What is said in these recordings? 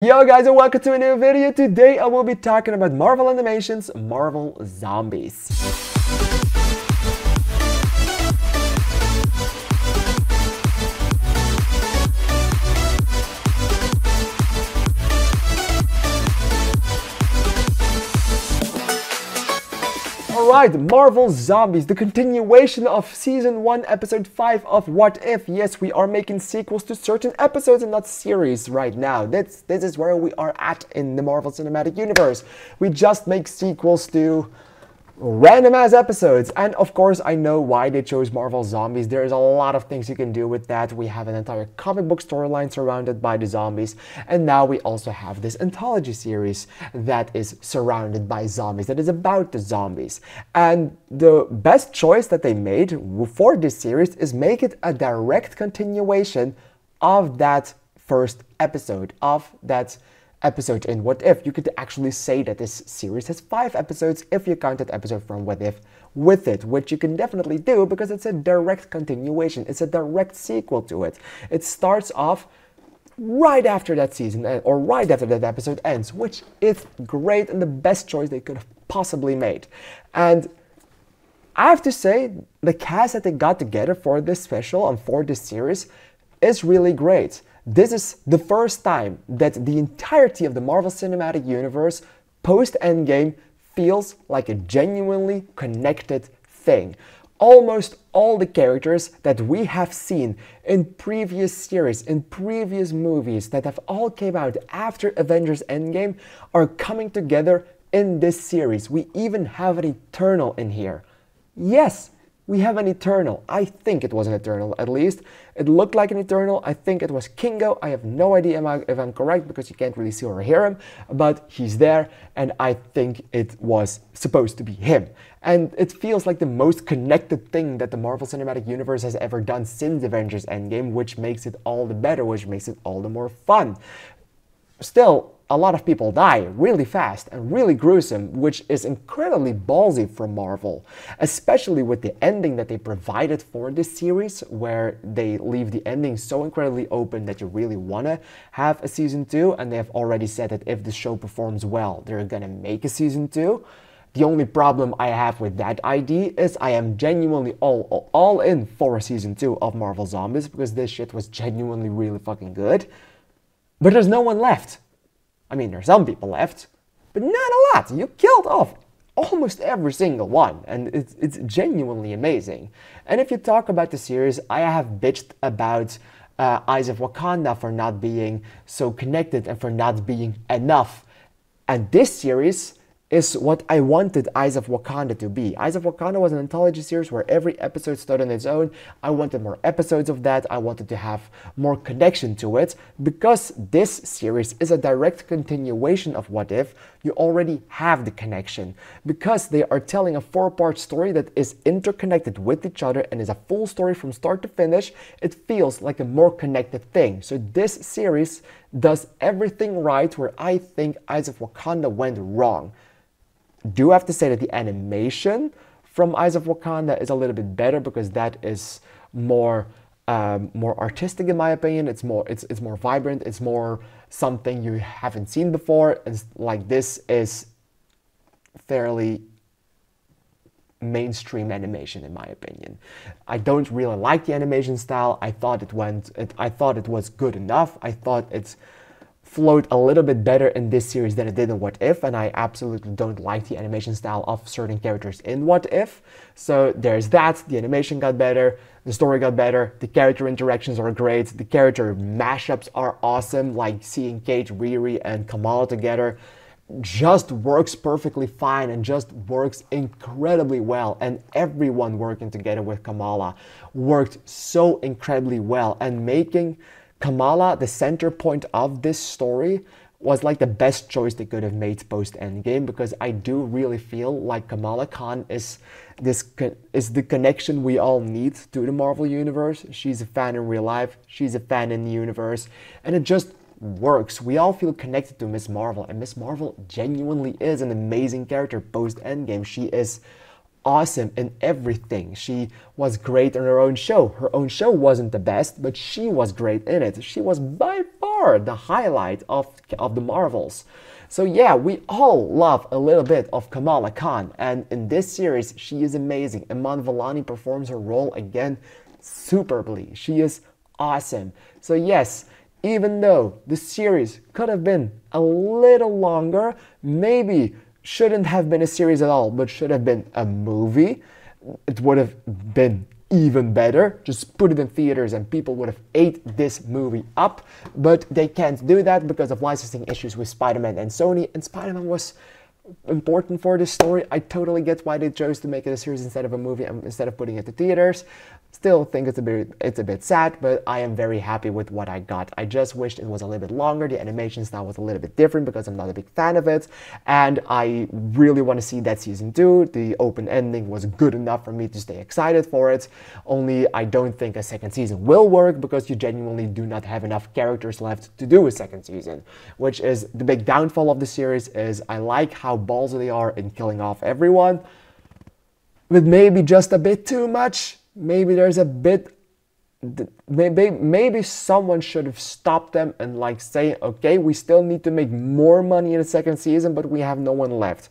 Yo guys, and welcome to a new video. Today I will be talking about Marvel Animation's Marvel Zombies. Alright, Marvel Zombies, the continuation of Season 1, Episode 5 of What If. Yes, we are making sequels to certain episodes and not series right now. This is where we are at in the Marvel Cinematic Universe. We just make sequels to random ass episodes, and of course I know why they chose Marvel Zombies. There's a lot of things you can do with that. We have an entire comic book storyline surrounded by the zombies, and now we also have this anthology series that is surrounded by zombies, that is about the zombies. And the best choice that they made for this series is make it a direct continuation of that first episode, of that episode in What If. You could actually say that this series has 5 episodes if you count that episode from What If with it, which you can definitely do because it's a direct continuation. It's a direct sequel to it. It starts off right after that season, or right after that episode ends, which is great and the best choice they could have possibly made. And I have to say, the cast that they got together for this special and for this series is really great. This is the first time that the entirety of the Marvel Cinematic Universe post-Endgame feels like a genuinely connected thing. Almost all the characters that we have seen in previous series, in previous movies that have all came out after Avengers Endgame are coming together in this series. We even have an Eternal in here. Yes, we have an Eternal. I think it was an Eternal, at least. It looked like an Eternal. I think it was Kingo. I have no idea if I'm correct because you can't really see or hear him, but he's there, and I think it was supposed to be him. And it feels like the most connected thing that the Marvel Cinematic Universe has ever done since Avengers Endgame, which makes it all the better, which makes it all the more fun. Still, a lot of people die really fast and really gruesome, which is incredibly ballsy from Marvel, especially with the ending that they provided for this series, where they leave the ending so incredibly open that you really want to have a season 2, and they have already said that if the show performs well, they're gonna make a season 2. The only problem I have with that idea is I am genuinely all in for a season 2 of Marvel Zombies, because this shit was genuinely really fucking good. But there's no one left. I mean, there's some people left, but not a lot. You killed off almost every single one, and it's genuinely amazing. And if you talk about the series, I have bitched about Eyes of Wakanda for not being so connected and for not being enough. And this series is what I wanted Eyes of Wakanda to be. Eyes of Wakanda was an anthology series where every episode stood on its own. I wanted more episodes of that. I wanted to have more connection to it. Because this series is a direct continuation of What If, you already have the connection. Because they are telling a 4-part story that is interconnected with each other and is a full story from start to finish, it feels like a more connected thing. So this series does everything right where I think Eyes of Wakanda went wrong. Do have to say that the animation from Eyes of Wakanda is a little bit better because that is more artistic in my opinion. It's more vibrant. It's more something you haven't seen before. And like this is fairly mainstream animation in my opinion. I don't really like the animation style. I thought it was good enough. I thought it's flowed a little bit better in this series than it did in What If, and I absolutely don't like the animation style of certain characters in What If. So there's that. The animation got better, the story got better, the character interactions are great, the character mashups are awesome, like seeing Kate, Riri, and Kamala together just works perfectly fine and just works incredibly well. And everyone working together with Kamala worked so incredibly well, and making Kamala the center point of this story was like the best choice they could have made post-Endgame, because I do really feel like Kamala Khan is the connection we all need to the Marvel Universe. She's a fan in real life, she's a fan in the universe, and it just works. We all feel connected to Miss Marvel, and Miss Marvel genuinely is an amazing character post-Endgame. She is awesome in everything. She was great in her own show. Her own show wasn't the best, but she was great in it. She was by far far the highlight of the Marvels. So yeah, we all love a little bit of Kamala Khan, and in this series, she is amazing. Iman Vellani performs her role again superbly. She is awesome. So yes, even though the series could have been a little longer, maybe shouldn't have been a series at all, but should have been a movie, it would have been even better. Just put it in theaters and people would have ate this movie up, but they can't do that because of licensing issues with Spider-Man and Sony, and Spider-Man was important for this story. I totally get why they chose to make it a series instead of a movie, instead of putting it to theaters. Still think it's a bit sad, but I am very happy with what I got. I just wished it was a little bit longer. The animation style was a little bit different because I'm not a big fan of it, and I really want to see that season 2. The open ending was good enough for me to stay excited for it. Only I don't think a second season will work because you genuinely do not have enough characters left to do a second season, which is the big downfall of the series. Is I like how ballsy they are in killing off everyone, but maybe just a bit too much. Maybe there's a bit, maybe someone should have stopped them and like say, okay, we still need to make more money in the second season, but we have no one left.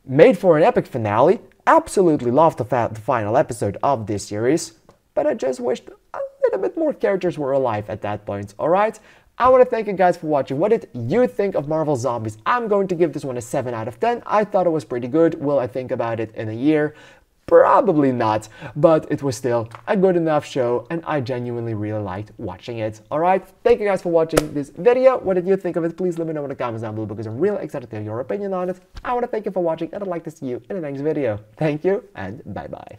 Made for an epic finale. Absolutely loved the final episode of this series, but I just wished a little bit more characters were alive at that point. All right. I want to thank you guys for watching. What did you think of Marvel Zombies? I'm going to give this one a 7 out of 10. I thought it was pretty good. Will I think about it in a year? Probably not, but it was still a good enough show and I genuinely really liked watching it. Alright, thank you guys for watching this video. What did you think of it? Please let me know in the comments down below because I'm really excited to hear your opinion on it. I want to thank you for watching and I'd like to see you in the next video. Thank you and bye bye.